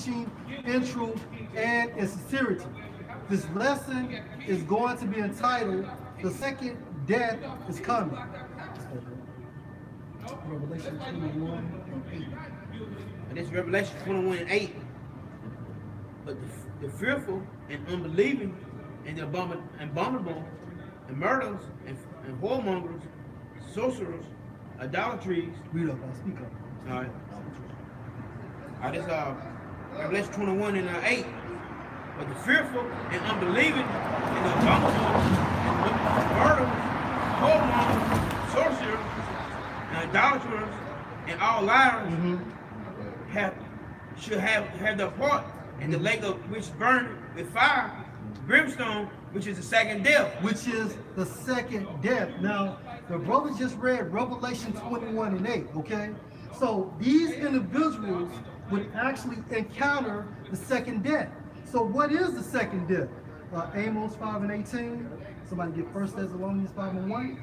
preaching in truth and in sincerity. This lesson is going to be entitled, The Second Death is Coming. Revelation 21:8. And this is Revelation 21:8. But the fearful and unbelieving and the abominable and murderers and whoremongers, sorcerers, idolatries. Read up, speak up. All right. This Revelation 21:8. But the fearful and unbelieving and the abominable and murderers, whoremongers, sorcerers, and idolaters, and all liars should have their part in the lake of which burn with fire, brimstone, which is the second death. Which is the second death. Now, the brother just read Revelation 21:8, okay? So these individuals would actually encounter the second death. So what is the second death? Amos 5:18. Somebody get 1 Thessalonians 5:1.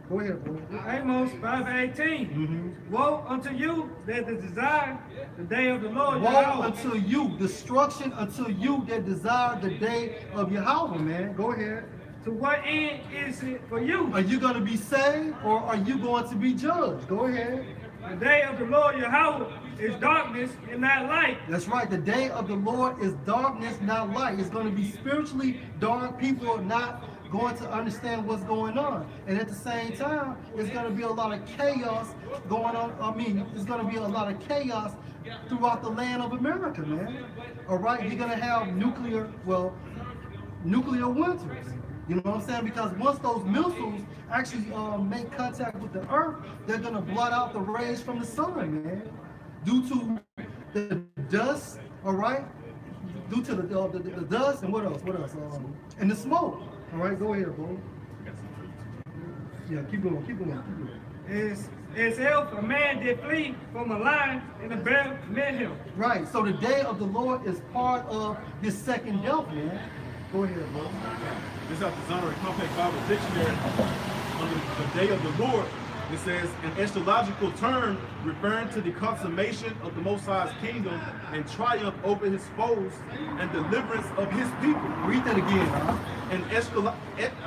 Go ahead, bro. Amos 5:18. Woe unto you that desire the day of the Lord. Woe unto you, destruction unto you that desire the day of Yahweh, man. Go ahead. To what end is it for you? Are you going to be saved or are you going to be judged? Go ahead. The day of the Lord Yahweh is darkness and not light. That's right. The day of the Lord is darkness, not light. It's going to be spiritually dark. People are not going to understand what's going on. And at the same time, it's going to be a lot of chaos going on. It's going to be a lot of chaos throughout the land of America, man. All right? You're going to have nuclear winters. You know what I'm saying? Because once those missiles actually make contact with the earth, they're going to blot out the rays from the sun, man. Due to the dust, all right? Due to the dust and what else? And the smoke. All right, go ahead, bro. Yeah, keep going. Is if a man did flee from a lion and a bear met him. Right, so the day of the Lord is part of this second death, man. Go ahead, bro. This is out the Zondervan Compact Bible Dictionary. Under the day of the Lord, it says an astrological term referring to the consummation of the Most High's kingdom and triumph over his foes and deliverance of his people. Read that again, huh? An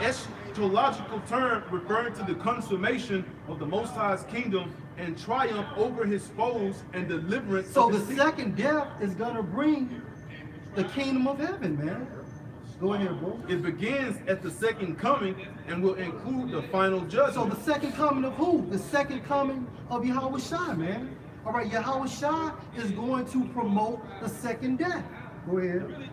astrological term referring to the consummation of the Most High's kingdom and triumph over his foes and deliverance So of his the people. second death is going to bring the kingdom of heaven, man. Go ahead, bro. It begins at the second coming and will include the final judgment. So the second coming of who? The second coming of Yahweh Shai, man. All right, Yahweh Shai is going to promote the second death. Go ahead.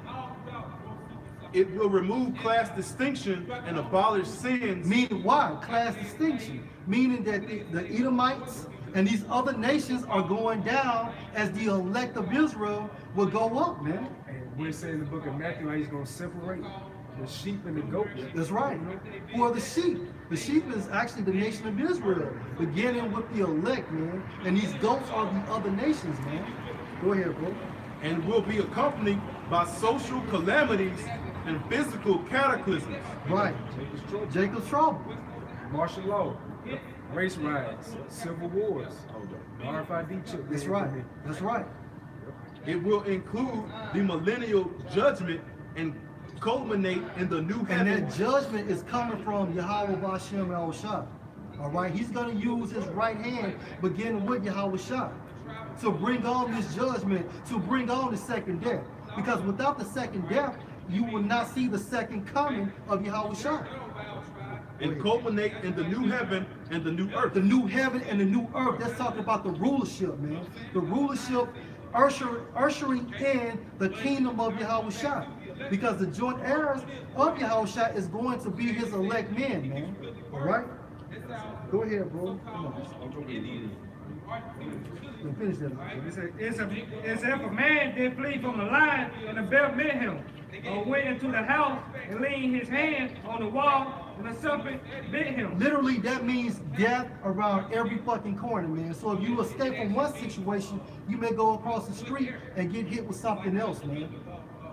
It will remove class distinction and abolish sins. Meaning why? Class distinction. Meaning that the Edomites and these other nations are going down as the elect of Israel will go up, man. We say in the book of Matthew how he's going to separate the sheep and the goats. That's right. Who are the sheep? The sheep is actually the nation of Israel, beginning with the elect, man. And these goats are the other nations, man. Go ahead, bro. And will be accompanied by social calamities and physical cataclysms. Right. Jacob's trouble. Martial law, race riots, civil wars, RFID chip. That's right. That's right. It will include the millennial judgment and culminate in the new And heaven. that judgment is coming from Yahweh Bashem El Shai. All right, he's going to use his right hand, beginning with Yahweh Shai, to bring on this judgment, to bring on the second death. Because without the second death, you will not see the second coming of Yahweh Shai. And culminate in the new heaven and the new earth. The new heaven and the new earth. That's talking about the rulership, man. The rulership ushering in the kingdom of Yahweh Shai. Because the joint heirs of Yahweh Shai is going to be his elect men, man. All right? Go ahead, bro. Come on. Finish that. It's if a man did flee from a lion and a bear met him, or went into the house and leaned his hand on the wall and a serpent bit him. Literally, that means death around every fucking corner, man. So if you escape from one situation, you may go across the street and get hit with something else, man.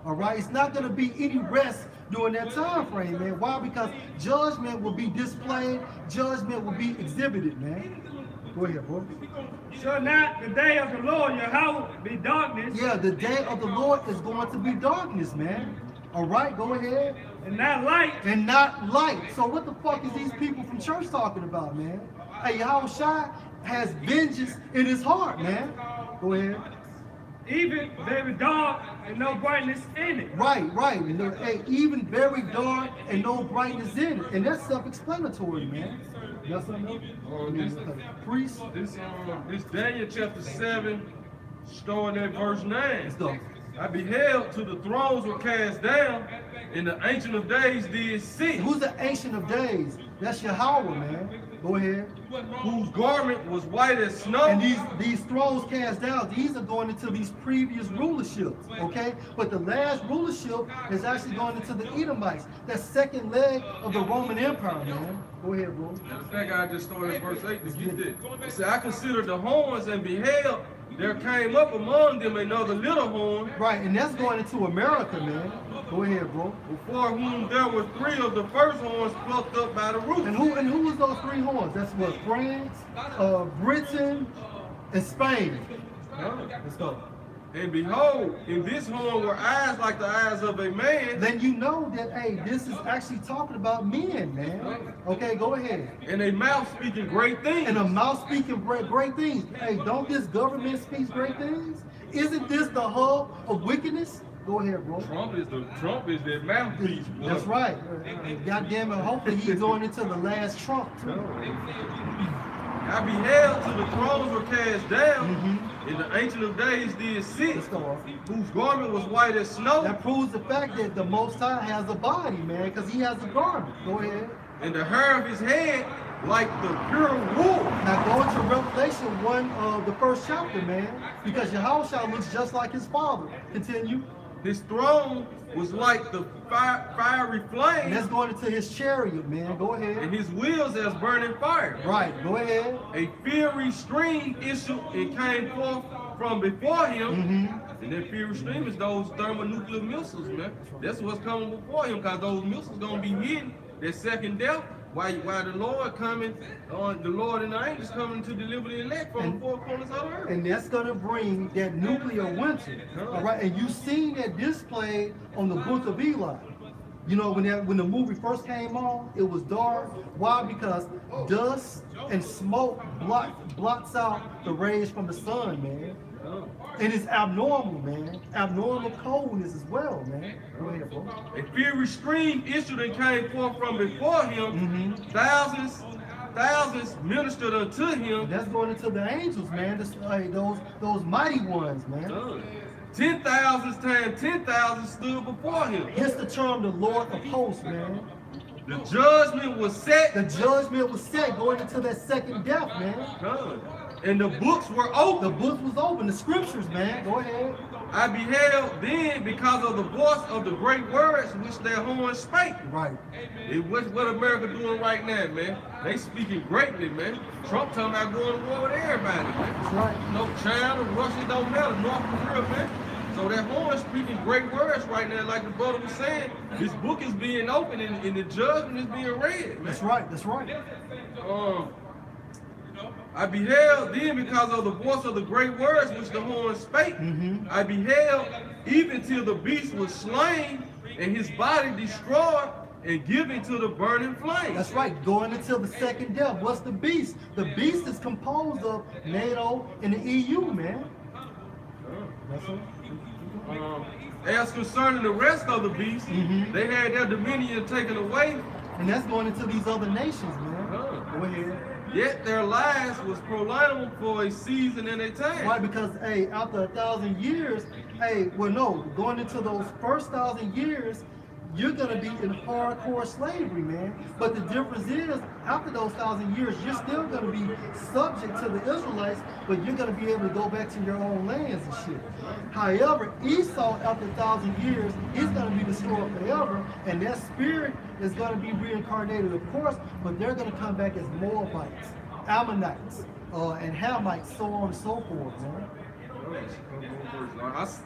All right? It's not going to be any rest during that time frame, man. Why? Because judgment will be displayed. Judgment will be exhibited, man. Go ahead, bro. Shall not the day of the Lord Yahweh be darkness, Yeah, the day of the Lord is going to be darkness, man. All right, go ahead. and not light? And not light. So what the fuck is these people from church talking about, man? Hey, Yahweh Shai has vengeance in his heart, man. Go ahead. Even very dark and no brightness in it. Right, right. And hey, even very dark and no brightness in it. And that's self-explanatory, man. You got something else? Priest. This Daniel chapter 7, starting at verse 9. Let's go. I beheld till the thrones were cast down, and the Ancient of Days did sit, Who's the Ancient of Days? That's Yahweh, man. Go ahead. whose garment was white as snow. And these thrones cast down, these are going into these previous rulerships, okay? But the last rulership is actually going into the Edomites, that second leg of the Roman Empire, man. Go ahead, bro. In fact, I just started at verse 8 to get this. It said, I considered the horns and beheld, there came up among them another little horn, Right, and that's going into America, man. Go ahead, bro. before whom there were 3 of the first horns plucked up by the root. And who was those 3 horns? That's what, France, Britain, and Spain. Let's go. And behold, in this horn were eyes like the eyes of a man, Then you know that, hey, this is actually talking about men, man. Okay, go ahead. and a mouth speaking great things. And a mouth speaking great things. Hey, don't this government speak great things? Isn't this the hub of wickedness? Go ahead, bro. Trump is that mouthpiece, boy. That's right. God damn it, hopefully he's going into the last Trump, too. I beheld till the thrones were cast down, and the Ancient of Days did sit, Let's go. whose garment was white as snow, That proves the fact that the Most High has a body, man, because he has a garment. Go ahead. and the hair of his head like the pure wool. Now go into Revelation 1 of the first chapter, man, because Yahushua looks just like his father. Continue. His throne was like the fiery And flame, that's going into his chariot, man. Go and ahead. his wheels as burning fire. Right, go ahead. A fiery stream issued and came forth from before him. And that fiery stream is those thermonuclear missiles, man. That's what's coming before him, because those missiles gonna be hidden. That second death, while the Lord coming, the Lord and the angels coming to deliver the elect from the four corners of the earth. And that's going to bring that nuclear winter. All right, and you've seen that displayed on the Book of Eli. You know, when the movie first came on, it was dark. Why? Because dust and smoke blots out the rays from the sun, man. And it's abnormal, man. Abnormal coldness as well, man. Go ahead, bro. A fiery stream issued and came forth from before him. Thousands ministered unto him. That's going into the angels, man. Those mighty ones, man. 10,000 times 10,000 stood before him. Hence the term the Lord of hosts, man. The judgment was set. The judgment was set going into that second death, man. And the books were The open. book was open, the scriptures, man. Go ahead. I beheld then because of the voice of the great words which their horns spake. Right. What America doing right now, man? They speaking greatly, man. Trump talking about going to war with everybody, man. That's right. No, China, Russia, don't matter. North Korea, man. So that horn speaking great words right now, like the brother was saying. This book is being opened and the judgment is being read, man. That's right. That's right. I beheld then because of the voice of the great words which the horn spake. I beheld even till the beast was slain and his body destroyed and given to the burning flames. That's right. Going into the second death. What's the beast? The beast is composed of NATO and the EU, man. That's it. As concerning the rest of the beasts, they had their dominion taken away, And that's going into these other nations, man. Go ahead. yet their lives was prolonged for a season and a time. Why? Because, hey, after 1,000 years, hey, well, no, going into those first 1,000 years, you're going to be in hardcore slavery, man. But the difference is, after those 1,000 years, you're still going to be subject to the Israelites, but you're going to be able to go back to your own lands and shit. However, Esau, after 1,000 years, he's going to be destroyed forever, and that spirit is going to be reincarnated, of course, but they're going to come back as Moabites, Ammonites, and Hamites, so on and so forth, man.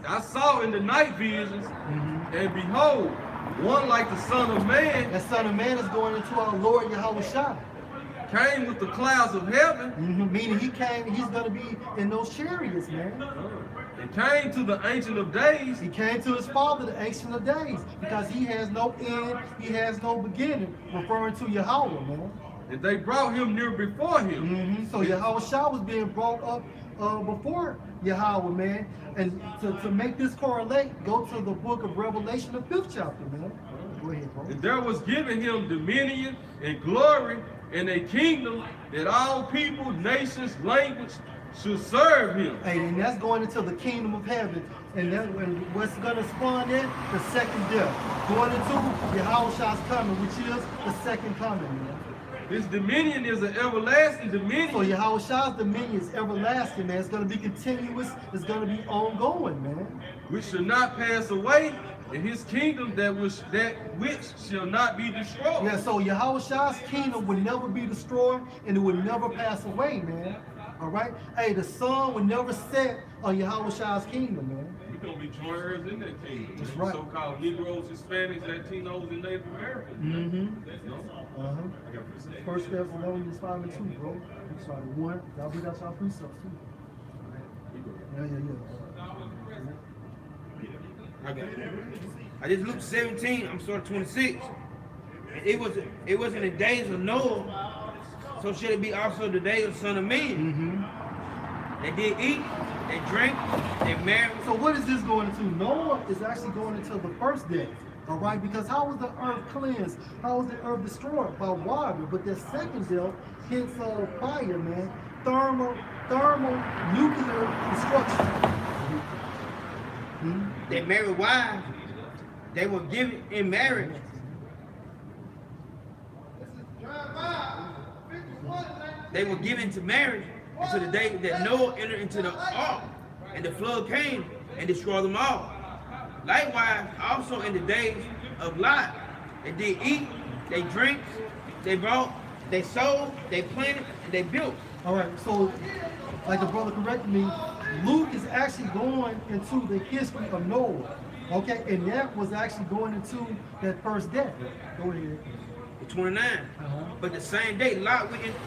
I saw in the night visions, and behold, one like the Son of Man. That Son of Man is going into our Lord Yahweh Shai. came with the clouds of heaven. Meaning he's gonna be in those chariots, man. And came to the Ancient of Days. He came to his father, the Ancient of Days, because he has no end, he has no beginning, referring to Yahweh, man. And they brought him near before him. So Yahweh Shah was being brought up before Yahweh, man. And to make this correlate, go to the book of Revelation, the 5th chapter, man. Go ahead, bro. And there was given him dominion and glory and a kingdom that all people, nations, language should serve him. Hey, and that's going into the kingdom of heaven. And what's going to spawn in? The second death. Going into Yahweh Shah's coming, which is the second coming, man. This dominion is an everlasting dominion. So Yahweh Shah's dominion is everlasting, man. It's going to be continuous. It's going to be ongoing, man. Which shall not pass away, and his kingdom that which shall not be destroyed. Yeah, so Yahweh Shah's kingdom would never be destroyed, and it would never pass away, man. All right? Hey, the sun would never set on Yahweh Shah's kingdom, man. We're going to be joint heirs in that kingdom. That's right. So-called Negroes, Hispanics, Latinos, and Native Americans. You know? First Thessalonians 5 and 2, bro. I'm sorry, 1. Y'all read out y'all precepts, too. Yeah. Okay. I just Luke 17, I'm starting 26. And it was in the days of Noah, so should it be also the day of the Son of Man. They did eat, they drank, they married. So what is this going into? Noah is actually going into the first death. All right, because how was the earth cleansed? How was the earth destroyed? By water. But the second death, hence fire, man. Thermal, nuclear destruction. They married wives. They were given in marriage. They were given to marriage until the day that Noah entered into the ark, and the flood came and destroyed them all. Likewise, also in the days of Lot, they did eat, they drank, they bought, they sold, they planted, and they built. All right, so like the brother corrected me, Luke is actually going into the history of Noah. Okay, and that was actually going into that first death. Go ahead. 29. But the same day, Lot went into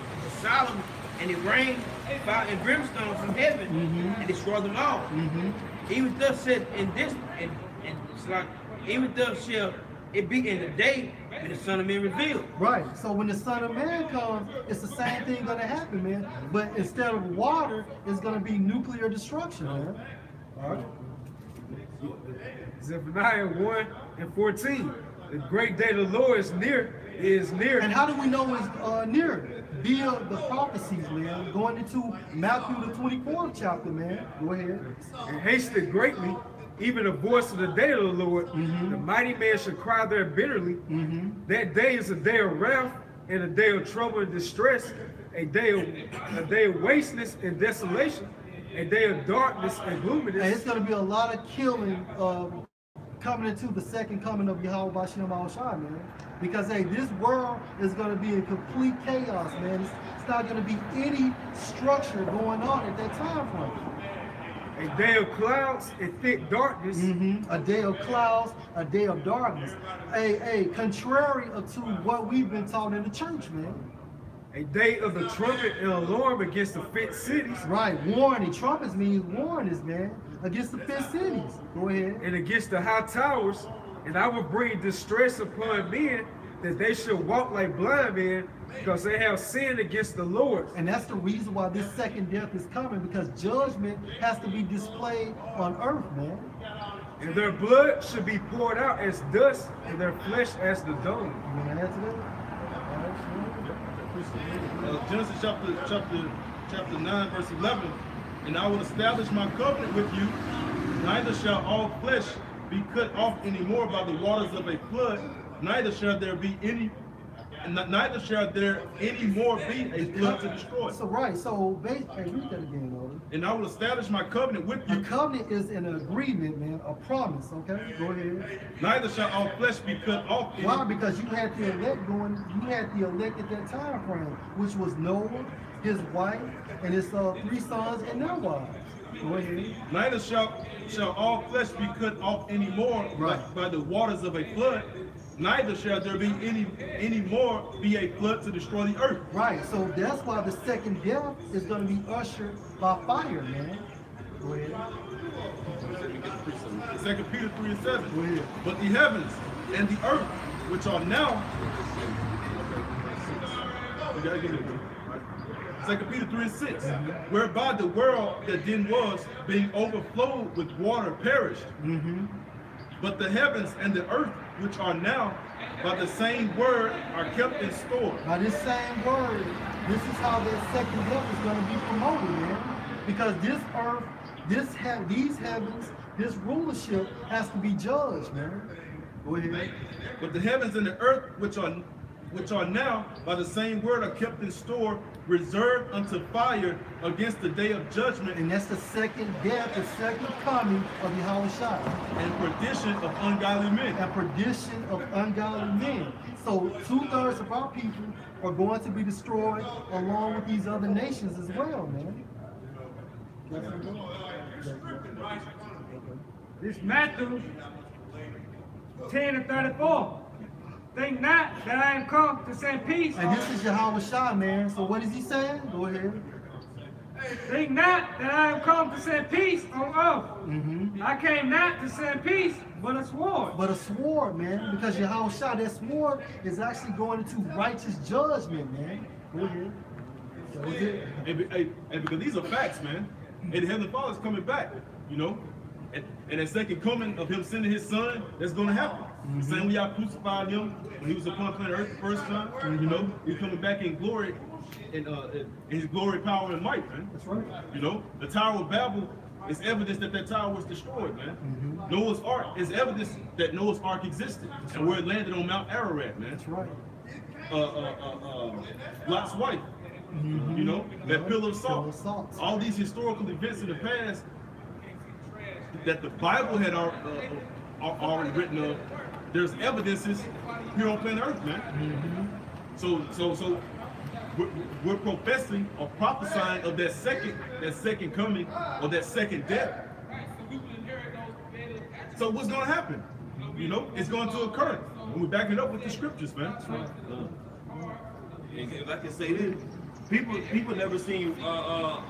Sodom, and it rained fire and brimstone from heaven and destroyed them all. Even thus said in this, and it's like, even thus shall it be in the day when the Son of Man revealed. Right. So when the Son of Man comes, it's the same thing gonna happen, man. But instead of water, it's gonna be nuclear destruction, man. All right. Zephaniah 1 and 14. The great day of the Lord is near. And how do we know it's near? Via the prophecies, man. Going into Matthew the 24th chapter, man. Go ahead. And hasted greatly, even the voice of the day of the Lord. The mighty man shall cry there bitterly. That day is a day of wrath and a day of trouble and distress, a day of wasteness and desolation, a day of darkness and gloominess. And it's going to be a lot of killing coming into the second coming of Yahweh B'Shem Al-Shai, man. Because, hey, this world is going to be in complete chaos, man. It's not going to be any structure going on at that time frame. A day of clouds and thick darkness. A day of clouds, a day of darkness. Contrary to what we've been taught in the church, man. A day of the trumpet and alarm against the fenced cities. Right, warning. Trumpets means warnings, man. Against the fenced cities. Go ahead. And against the high towers. And I will bring distress upon men, that they shall walk like blind men, because they have sinned against the Lord. And that's the reason why this second death is coming, because judgment has to be displayed on earth, man. And their blood should be poured out as dust, and their flesh as the dung. You want to add to that? Genesis chapter 9, verse 11. And I will establish my covenant with you, neither shall all flesh be cut off anymore by the waters of a flood, neither shall there any more be a flood to destroy. So right, so basically, read that again, Oda. And I will establish my covenant with A you. covenant is an agreement, man, a promise, okay? Go ahead. Neither shall all flesh be cut off. Why? Because you had the elect at that time frame, which was Noah, his wife, and his 3 sons and their wives. Go ahead. Neither shall shall all flesh be cut off anymore by the waters of a flood, neither shall there be any more be a flood to destroy the earth. Right. So that's why the second death is going to be ushered by fire, man. Go ahead. 2 Peter 3:7. Go ahead. But the heavens and the earth, which are now, you gotta get it, bro. 2 Peter 3:6, whereby the world that then was, being overflowed with water, perished. But the heavens and the earth, which are now, by the same word, are kept in store. By this same word, this is how that second death is going to be promoted, man. Because this earth, these heavens, this rulership has to be judged, man. Go ahead. But the heavens and the earth, which are now, by the same word, are kept in store, reserved unto fire against the day of judgment And that's the second death, the second coming of Yahushua. and perdition of ungodly men. And perdition of ungodly men. So 2/3 of our people are going to be destroyed along with these other nations as well, man. This Matthew 10:34. Think not that I am come to send peace. And this is Yahushua, man. So what is he saying? Go ahead. Think not that I am come to send peace on earth. I came not to send peace, but a sword. But a sword, man, because Yahushua, that sword is actually going into righteous judgment, man. Go ahead. That was it. And because these are facts, man. And the Heavenly Father's coming back, you know. And that second coming of him sending his son, that's going to happen. The same way y'all crucified him when he was upon planet Earth the first time, you know, he's coming back in glory, in his glory, power, and might, man. That's right. You know, the Tower of Babel is evidence that that tower was destroyed, man. Noah's Ark is evidence that Noah's Ark existed and where it landed on Mount Ararat, man. That's right. Lot's wife, you know, that pillar of Pillar of salt. salt. All these historical events in the past that the Bible had already written of, there's evidences here on planet Earth, man. So we're professing or prophesying of that second coming or that second death. So what's going to happen? You know, it's going to occur. And we're backing up with the scriptures, man. And if I can say this, people never seen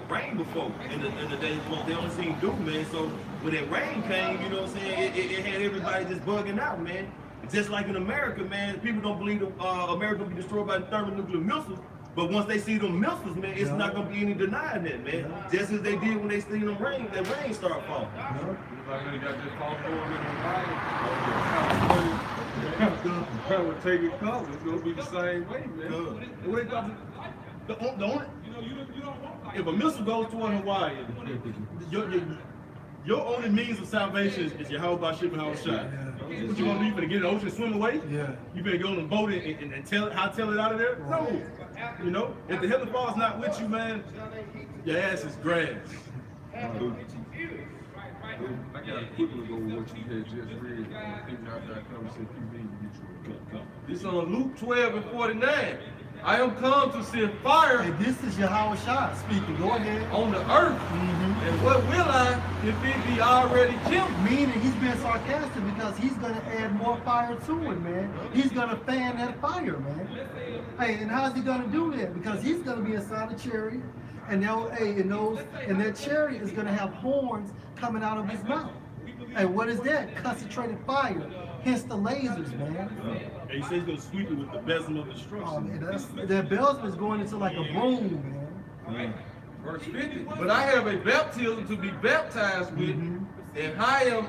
rain before in the days before. They only seen dew, man. So when that rain came, you know what I'm saying, it had everybody just bugging out, man. Just like in America, man, people don't believe America will be destroyed by thermonuclear missiles. But once they see them missiles, man, it's not gonna be any denying that, man. Just as they did when they seen that rain start falling. I really got this false forward in the line. We'll take it cover. It's gonna be the same way, man. The only, if a missile goes toward Hawaii, your only means of salvation is your Yahweh Ship and Yahushua. What you gonna do? You gonna get in the ocean, swim away? Yeah. You better go on a boat and tell it out of there? No. You know, if the Heavenly Father's not with you, man, your ass is grass. I got a quick one go with what you had just read. I think after I come say QB, This is on Luke 12:49. I am come to send fire And this is Yahushua speaking. Go ahead. on the earth. And what will I if it be already killed? Meaning he's being sarcastic because he's going to add more fire to it, man. He's going to fan that fire, man. Hey, and how's he going to do that? Because he's going to be inside a chariot, and that chariot is going to have horns coming out of his mouth. Hey, what is that? Concentrated fire. Hence the lasers, man. And he says he's gonna sweep it with the besom of Oh, destruction. man, that bell's is going into like a broom, man. Verse 50. But I have a baptism to be baptized with, and I am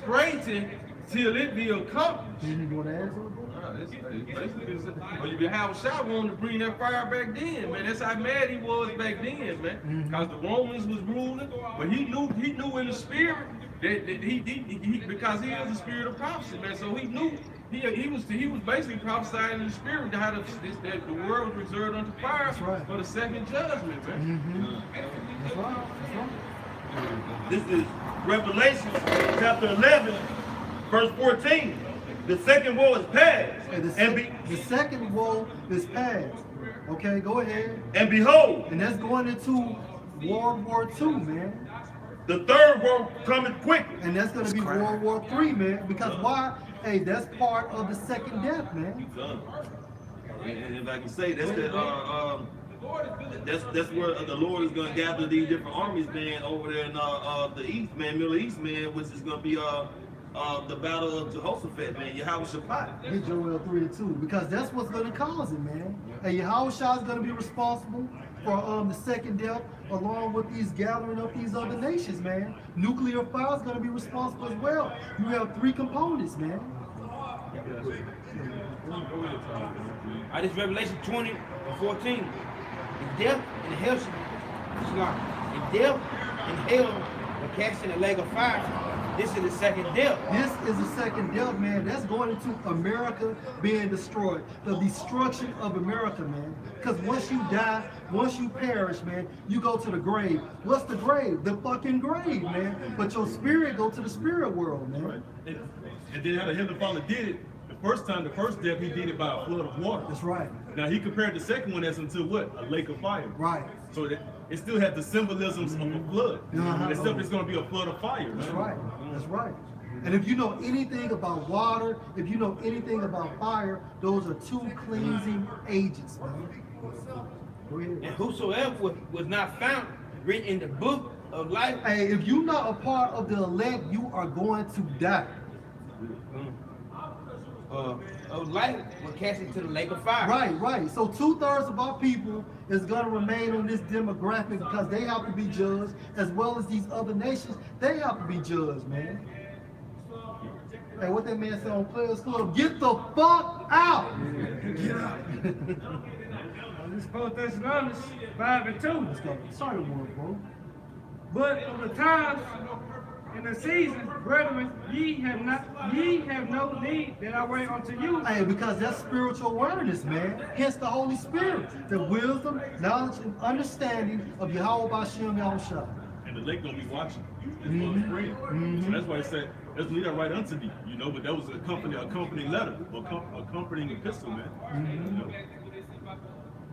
straightened till it be accomplished. You want to add something? But you have Shah wanted to bring that fire back then, man. That's how mad he was back then, man. Because the Romans was ruling, but he knew in the spirit that he because he is the spirit of prophecy, man. So he knew he was basically prophesying in the spirit how that the world was reserved unto fire for the second judgment, man. That's right. That's right. This is Revelation chapter 11, verse 14. The second woe is past. Okay, the second woe is past. Okay, go ahead. And behold, And that's going into World War II, man. The third war coming quickly. And that's going to be World War III, man. Because why? Hey, that's part of the second death, man. And like you say, that's that's where the Lord is going to gather these different armies, man, over there in the East, man, Middle East, man, which is going to be the battle of Jehoshaphat, man, Yahweh-Shaphat. Get Joel 3:2, because that's what's going to cause it, man. And Yahushua is going to be responsible for the second death, along with these gathering of these other nations, man. Nuclear fire is going to be responsible as well. You have 3 components, man. This Revelation 20 and 14. And death and hell and death and hell are cast in the lake of fire. This is the second death. This is the second death, man. That's going into America being destroyed. The destruction of America, man. Because once you die, once you perish, man, you go to the grave. What's the grave? The fucking grave, man. But your spirit go to the spirit world, man. Right. And then how the Heavenly Father did it, the first death, he did it by a flood of water. That's right. Now he compared the second one as into what? A lake of fire. Right. So that it still had the symbolisms of a flood. Except it's going to be a flood of fire. That's right. That's right. And if you know anything about water, if you know anything about fire, those are 2 cleansing agents, man. Go ahead. And whosoever was not found written in the book of life. Hey, if you're not a part of the elect, you are going to die. Of life were cast into the lake of fire. Right, right. So 2/3 of our people is going to remain on this demographic because they have to be judged, as well as these other nations. They have to be judged, man. Hey, what that man said on Players Club? Get the fuck out! Get out! This is 1 Thessalonians 5:2. Let's go. Sorry, word, bro. But of the times and the season, brethren, ye have no need that I wait unto you. Hey, because that's spiritual awareness, man. Hence the Holy Spirit, the wisdom, knowledge, and understanding of Yahweh Bashem Yahushua. And the lake gonna be watching. So that's why it said, let's lead that right unto thee. You know, but that was a accompanying letter, or accompanying epistle, man. You know?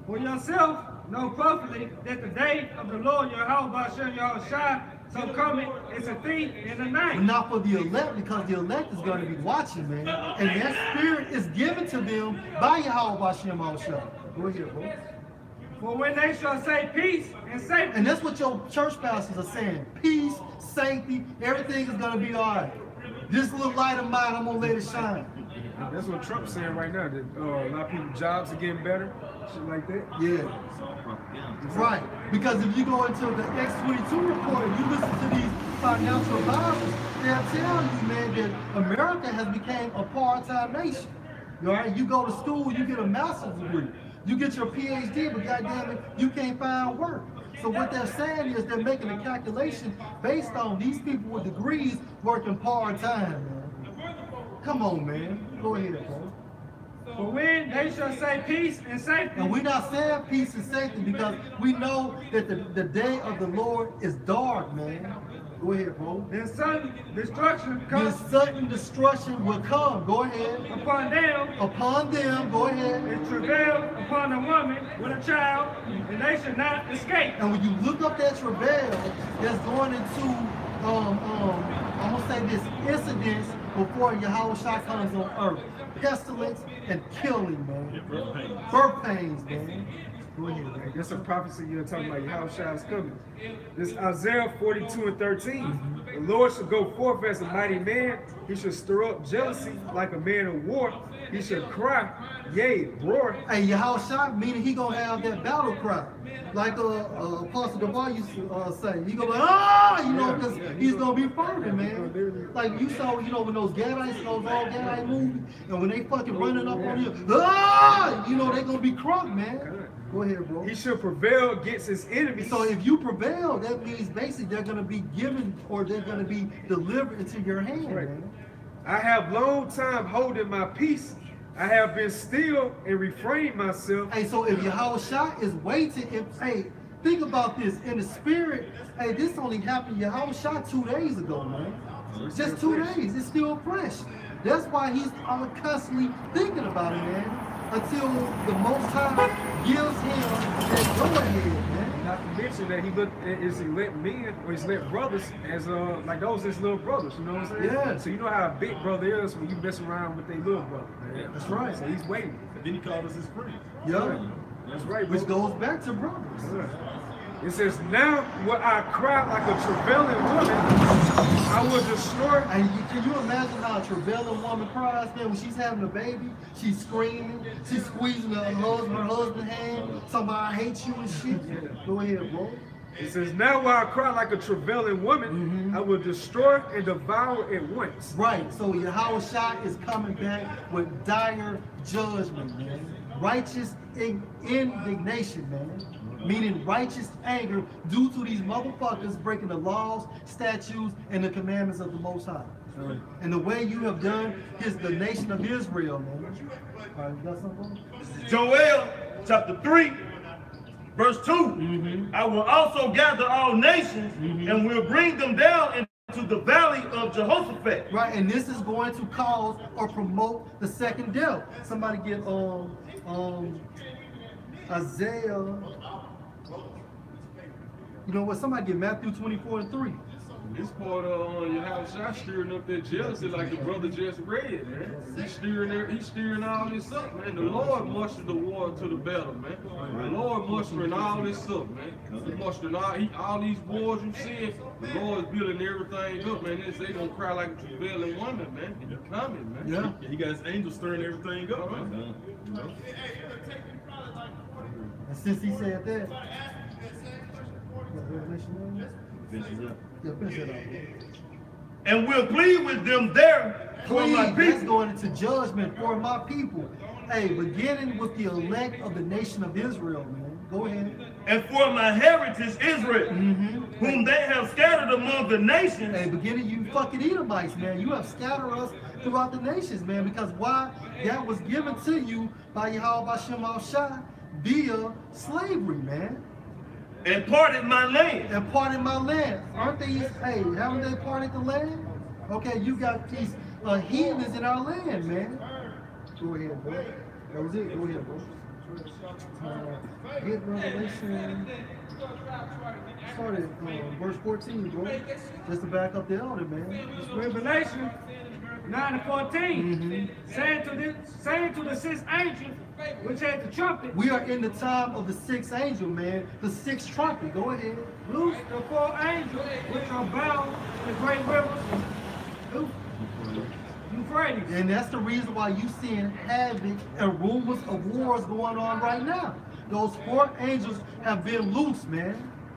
For yourself, know perfectly that the day of the Lord Yahweh Bashem Yahushua so coming is a thief in the night. But not for the elect, because the elect is going to be watching, man. And that spirit is given to them by Yahweh Bashem Yahushua. Go ahead, bro. For when they shall say peace and safety. And that's what your church pastors are saying. Peace, safety, everything is going to be all right. This little light of mine, I'm going to let it shine. That's what Trump's saying right now, that a lot of people's jobs are getting better, shit like that. Yeah. Right. Because if you go into the X22 report and you listen to these financial advisors, they'll tell you, man, that America has become a part-time nation. All right? You go to school, you get a master's degree. You get your PhD, but goddamn it, you can't find work. So what they're saying is they're making a calculation based on these people with degrees working part-time, man. Come on, man. Go ahead, bro. For when they shall say peace and safety. And we're not saying peace and safety because we know that the day of the Lord is dark, man. Go ahead, bro. Then sudden destruction Then comes sudden destruction will come. Go ahead. upon them. Upon them, go ahead. And travail upon a woman with a child, and they should not escape. And when you look up that travail, that's going into I'm gonna say this incidents before Yahweh comes on earth. Pestilence and killing, man. Birth pains, man. Go ahead, man. That's a prophecy you're talking about, Yahushua is coming. This Isaiah 42:13. The Lord shall go forth as a mighty man. He shall stir up jealousy like a man of war. He shall cry, yea, roar. Hey, Yahushua, meaning he gonna have that battle cry. Like Apostle Gabar used to say. He gonna be like, ah, you know, because he's gonna be fervent, man. Like you saw, you know, when those Gadites, those old Gadite movies, and when they fucking running up on you, ah, you know, they gonna be crunk, man. Go ahead, bro. He shall prevail against his enemies. So if you prevail, that means basically they're going to be given or they're going to be delivered into your hand, Right. man. I have long time holding my peace. I have been still and refrained myself. Hey, so if Yahushua is waiting, hey, think about this. In the spirit, hey, this only happened to Yahushua 2 days ago, man. Just 2 days. It's still fresh. That's why he's constantly thinking about it, man. Until the Most High gives him that go ahead, man. Not to mention that he looked at his elect men or his elect brothers as like those his little brothers, you know what I'm saying? Yeah. So you know how a big brother is when you mess around with their little brother, man. That's right. So he's waiting. And then he called us his friends. Yeah. That's right, Which bro. goes back to brothers. It says, now will I cry like a travailing woman, I will destroy. And can you imagine how a travailing woman cries, man, when she's having a baby? She's screaming, she's squeezing her husband's hand, somebody I hate you and shit. Go ahead, bro. It says, now will I cry like a travailing woman, I will destroy and devour at once. Right, so Yahweh Shai is coming back with dire judgment, man. Righteous indignation, man. Meaning righteous anger due to these motherfuckers breaking the laws, statutes, and the commandments of the Most High. And the way you have done is the nation of Israel, man. All right, you got something? Joel chapter 3, verse 2. I will also gather all nations and will bring them down into the valley of Jehoshaphat. Right, and this is going to cause or promote the second death. Somebody get Isaiah. You know what? Somebody get Matthew 24:3. This part of your house, I stirring up that jealousy like the brother just read, man. He's stirring all this up, man. The Lord mustered the war to the battle, man. The Lord mustering all this up, man. He mustering all these wars you see. The Lord's building everything up, man. They gonna cry like a travailing woman, man. He coming, man. Yeah. He got his angels stirring everything up, man. And since he said that, And will plead with them there for my please, that's people. going into judgment for my people. Hey, beginning with the elect of the nation of Israel, man. Go ahead. And for my heritage Israel, whom they have scattered among the nations. Hey, beginning you fucking Edomites, man. You have scattered us throughout the nations, man. Because why? That was given to you by Yahweh Bashem Shai via slavery, man. And parted my land. And parted my land. Aren't they, hey, haven't they parted the land? Okay, you got these heathens in our land, man. Go ahead, bro. That was it. Go ahead, bro. Get Revelation. Start at verse 14, bro. Just to back up the elder, man. Revelation 9:14, saying to the sixth angel, which had the trumpet, We are in the time of the sixth angel, man. The sixth trumpet. Go ahead. loose the four angels which are bound in the great rivers, Euphrates. And that's the reason why you seeing havoc and rumors of wars going on right now. Those four angels have been loose, man.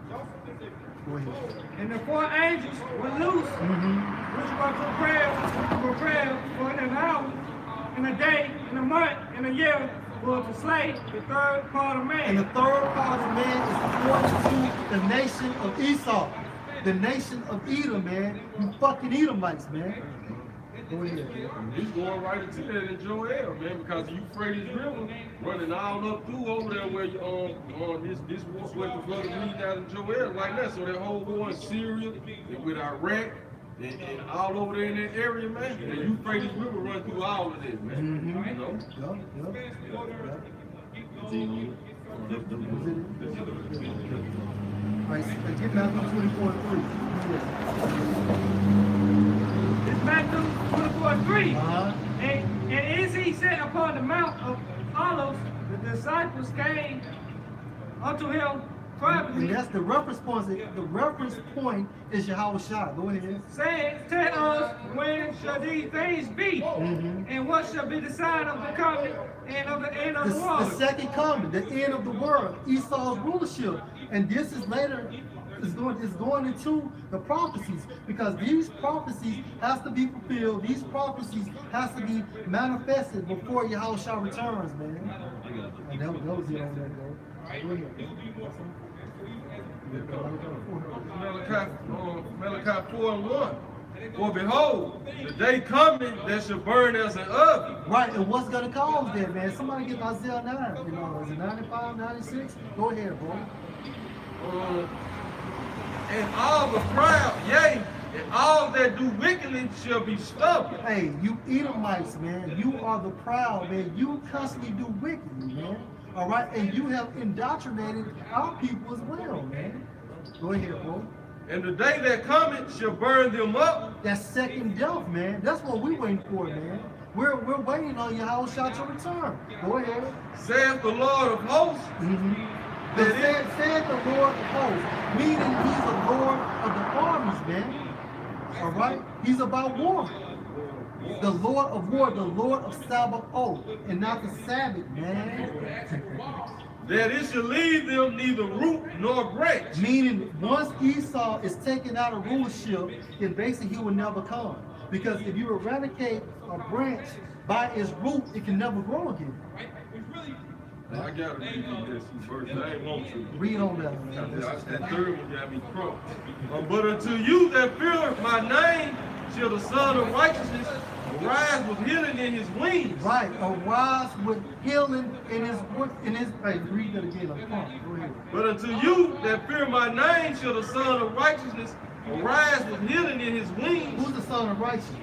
Go ahead. And the four angels were loose, which were prepared for an hour, in a day, in a month, in a year, for to slay the third part of man. And the third part of man is according to the nation of Esau, the nation of Edom, man. You fucking Edomites, man. Go ahead. He's going right into that in Joel, man, because the Euphrates River running all up through over there where you this war what the brother reading out in Joel like that. So that whole war in Syria and with Iraq and all over there in that area, man. The Euphrates River run through all of this, man. You know? All right, get Matthew 24:3. It's Matthew 24:3. Uh-huh. And as he sat upon the Mount of Olives, the disciples came unto him privately, And that's the reference point. The reference point is Yahweh Shai. Go ahead. saying, tell us when shall these things be, and what shall be the sign of the coming and of the end of the The world. second coming, the end of the world, Esau's rulership. And this is later, is going into the prophecies, because these prophecies has to be fulfilled. These prophecies has to be manifested before Yahweh Shai returns, man. And that was it on that, bro. Go ahead. Malachi 4:1. For behold, the day coming that shall burn as an oven. Right, and what's gonna cause that, man? Somebody get Isaiah 9, you know, is it 95, 96? Go ahead, bro. And all the proud, yea, and all that do wickedly shall be stubborn. Hey, you Edomites, man, you are the proud, man. You constantly do wickedly, man. All right, and you have indoctrinated our people as well, man. Go ahead, bro. And the day that cometh shall burn them up. That second death, man. That's what we're waiting for, man. We're waiting on Yahushua to return. Go ahead. Saith the Lord of hosts. Said the Lord of hosts, meaning he's the Lord of the armies, man. All right? He's about war. The Lord of war, the Lord of Sabaoth, and not the Sabbath, man. That it shall leave them neither root nor branch. Meaning, once Esau is taken out of rulership, then basically he will never come. Because if you eradicate a branch by its root, it can never grow again. I gotta read this verse. I ain't want to. Read on that, man. That third one got me crunk. But unto you that fear my name shall the Son of Righteousness arise with healing in his wings. Right, arise with healing in his hey, read that again. Go ahead. But unto you that fear my name shall the Son of Righteousness arise with healing in his wings. Who's the Son of Righteousness?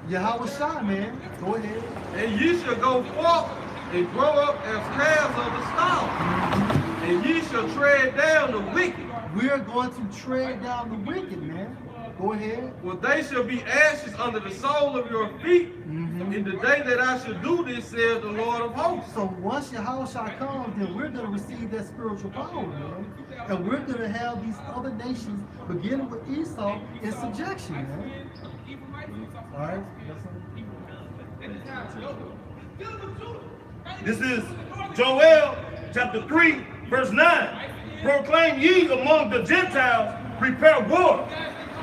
Yahushua, man. Go ahead. And ye shall go forth and grow up as calves of the stall. And ye shall tread down the wicked. We're going to tread down the wicked, man. Go ahead. For they shall be ashes under the sole of your feet. In the day that I shall do this, says the Lord of hosts. So once Yahushua comes, then we're going to receive that spiritual power, man. And we're going to have these other nations, beginning with Esau, in subjection, man. All right? This is Joel chapter 3, verse 9. Proclaim ye among the Gentiles, prepare war.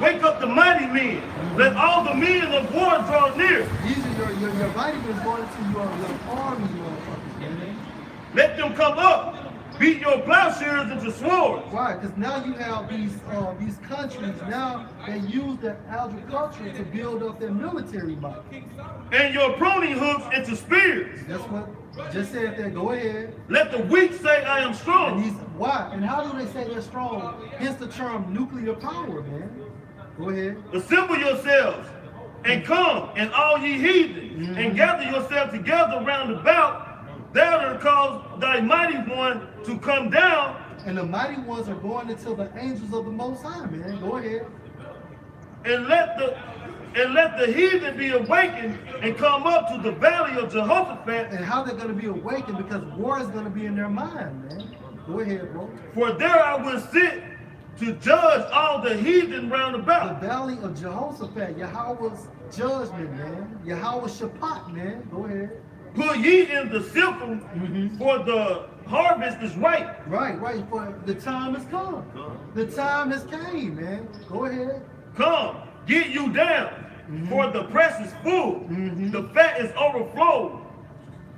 Wake up the mighty men. Let all the men of war draw near. These are your vitamins going to your army, man. Let them come up. Beat your plowshares into swords. Right, because now you have these countries, now they use their agriculture to build up their military might. And your pruning hooks into spears. That's what just said there. Go ahead. Let the weak say I am strong. And why? And how do they say they're strong? Hence the term nuclear power, man. Go ahead. Assemble yourselves and come, and all ye heathen, and gather yourselves together round about. Thou to cause thy mighty one to come down. And the mighty ones are going into the angels of the Most High, man. Go ahead. And let the heathen be awakened and come up to the valley of Jehoshaphat. And how they're going to be awakened, because war is going to be in their mind, man. Go ahead, bro. For there I will sit to judge all the heathen round about. The valley of Jehoshaphat, Yahweh's judgment, man. Yahweh's Shabbat, man. Go ahead. Put ye in the sickle, for the harvest is ripe. Right. For the time has come. The time has came, man. Go ahead. Come, get you down, for the press is full. The fat is overflowed.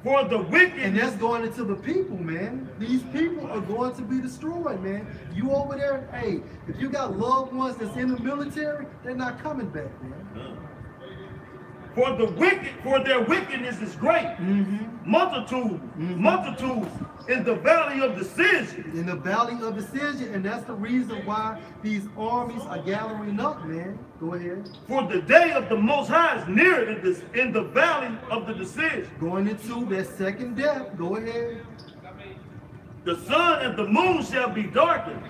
For the wicked. And that's going into the people, man. These people are going to be destroyed, man. You over there, hey, if you got loved ones that's in the military, they're not coming back, man. For the wicked, for their wickedness is great. Multitudes in the valley of decision. In the valley of decision, and that's the reason why these armies are gathering up, man. Go ahead. For the day of the Most High is near in the valley of the decision. Going into that second death. Go ahead. The sun and the moon shall be darkened,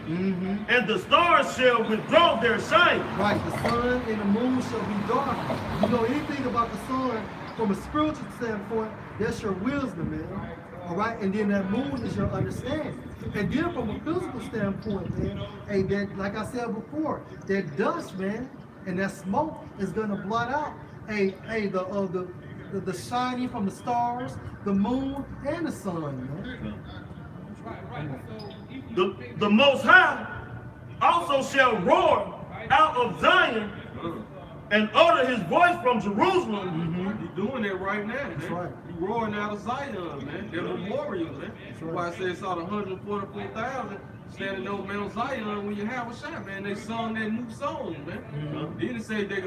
and the stars shall withdraw their shine. Right, the sun and the moon shall be darkened. You know anything about the sun from a spiritual standpoint, that's your wisdom, man. All right, and then that moon is your understanding. And then from a physical standpoint, man, hey, that, like I said before, that dust, man, and that smoke is gonna blot out, the shining from the stars, the moon, and the sun, man. The Most High also shall roar out of Zion and utter his voice from Jerusalem. He's doing that right now, man. That's right. He's roaring out of Zion, man. They're the warriors, man. That's why I said saw the 144,000 standing over Mount Zion when you have a shot, man. They sung that new song, man. Then it said he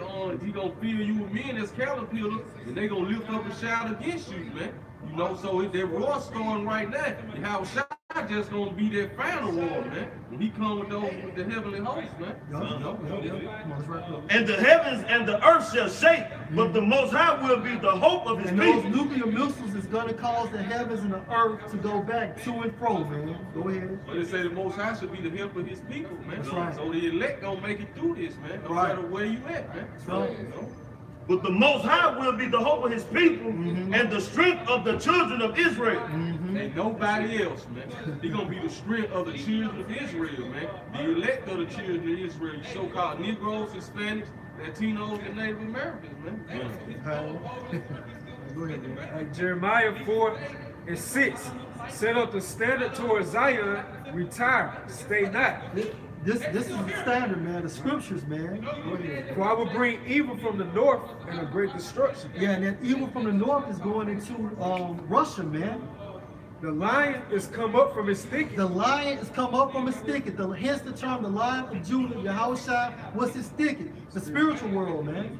gonna fill you with men as caterpillars, and they gonna lift up a shout against you, man. You know, so that war storm right now, you have a shot just gonna be that final war, man. When he come with the heavenly host, man. Come on, let's wrap up. And the heavens and the earth shall shake but the Most High will be the hope of his And those people. nuclear missiles is going to cause the heavens and the earth to go back to and fro, man. Go ahead. But they say the Most High should be the help of his people, man. That's right. So the elect gonna make it through this, man. No Right. matter where you at, man. Right. You know? But the Most High will be the hope of his people and the strength of the children of Israel. Ain't nobody else, man. He gonna be the strength of the children of Israel, man. The elect of the children of Israel, so-called Negroes, Hispanics, Latinos, and Native Americans, man. Go ahead, man. Jeremiah 4:6. Set up the standard towards Zion, retire, stay not. This is the standard, man. The scriptures, man. Go ahead. For I will bring evil from the north and a great destruction. Yeah, and that evil from the north is going into Russia, man. The lion is come up from his thicket. The lion is come up from his thicket. Hence the term, the lion of Judah, Yahushua, was his thicket. The spiritual world, man.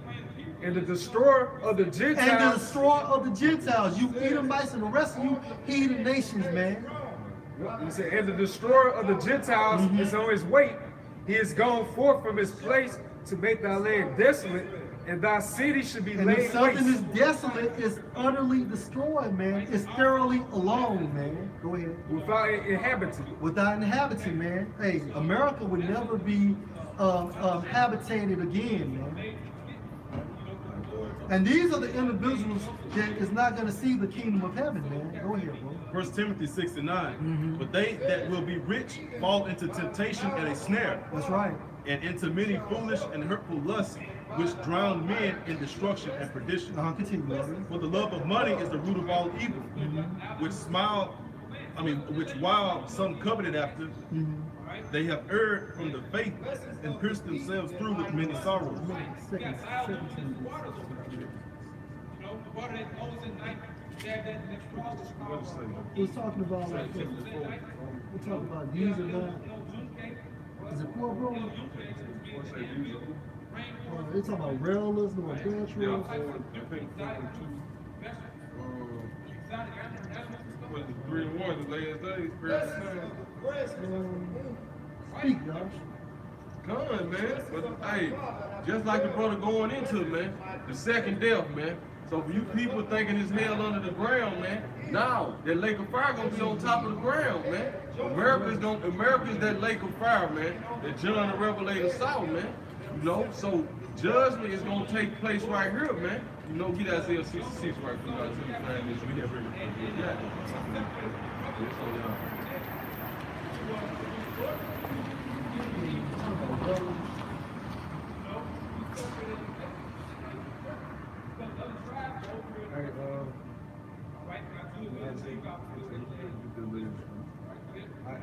And the destroyer of the And the Gentiles. destroyer of the Gentiles. You Edomites and the rest of you heathen nations, man. He said, and the destroyer of the Gentiles is on his way. He is gone forth from his place to make thy land desolate, and thy city should be And if laid something is waste desolate, it's utterly destroyed, man. It's thoroughly alone, man. Go ahead. without an inhabitant. Without inhabiting, man. Hey, America would never be habitated again, man. And these are the individuals that is not going to see the kingdom of heaven, man. Go ahead, bro. 1 Timothy 6:9. But they that will be rich fall into temptation and a snare, That's right. and into many foolish and hurtful lusts, which drown men in destruction and perdition. Continue, brother. For the love of money is the root of all evil, which while some coveted after, they have erred from the faith and pierced themselves through with many sorrows. Second We're talking about like this. We're talking about using that. Is it poor, bro? They're talking about railers, no adulterers. With the 3 and 1, the last days, Speak, Josh. Come, man. But hey, just like the brother going into it, man, the second death, man. So for you people thinking it's hell under the ground, man, now that lake of fire gonna be on top of the ground, man. America's that lake of fire, man, that John the Revelator saw, man. You know, so judgment is gonna take place right here, man. You know, get Isaiah 66 right from God to the plan this we have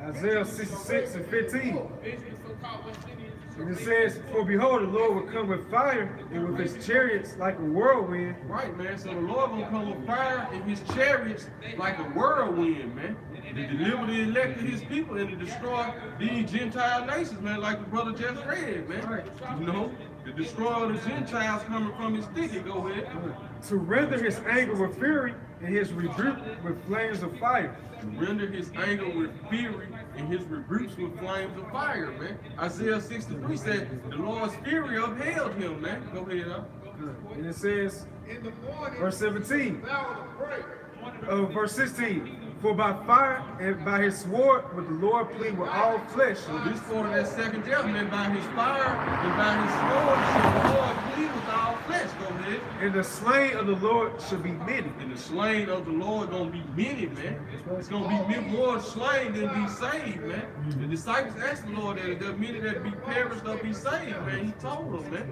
Isaiah 66:15. And it says, for behold, the Lord will come with fire and with his chariots like a whirlwind. Right, man. So the Lord gonna come with fire and his chariots like a whirlwind, man. To deliver the elect of his people and to destroy these Gentile nations, man, like the brother just read, man. Right. You know, the destroyer of the Gentiles coming from his thicket. Go ahead. To render his anger with fury and his rebuke with flames of fire. To render his anger with fury and his rebukes with flames of fire, man. Isaiah 63 said the Lord's fury upheld him, man. Go ahead, huh? And it says, verse 17, verse 16, for by fire and by his sword would the Lord plead with all flesh. So this part of that second judgment, by his fire and by his sword shall the Lord plead with all flesh. Go ahead. And the slain of the Lord shall be many. And the slain of the Lord gonna be many, man. It's gonna be more slain than be saved, man. The disciples asked the Lord that if there are many that be perished or be saved, man. He told them, man.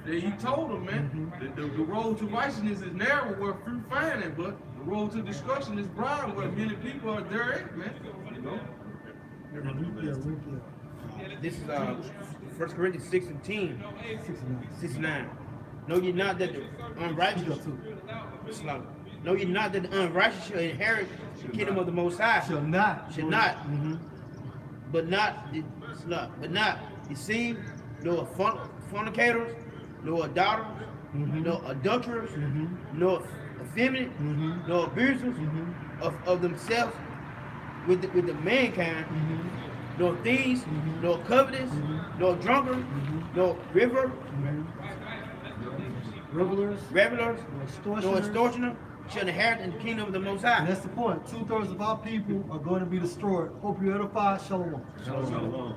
He told them, man, that the road to righteousness is narrow where few find it, but the road to destruction is broad where many people are there at, man. You know? This is 1 Corinthians 6:10, 69. Know ye not that the unrighteous know ye not that the unrighteous shall inherit the kingdom of the Most High? Shall not. But not deceive, nor fornicators, nor adulterers, nor adulterers, nor effeminate, nor abusers of themselves with the mankind, nor thieves, nor covetous, nor drunkards, nor river. revelers, revelers, no no extortioners. extortioner, shall inherit in the kingdom of the Most High. And that's the point. 2/3 of our people are going to be destroyed. Hope you edify. Shalom. Shalom.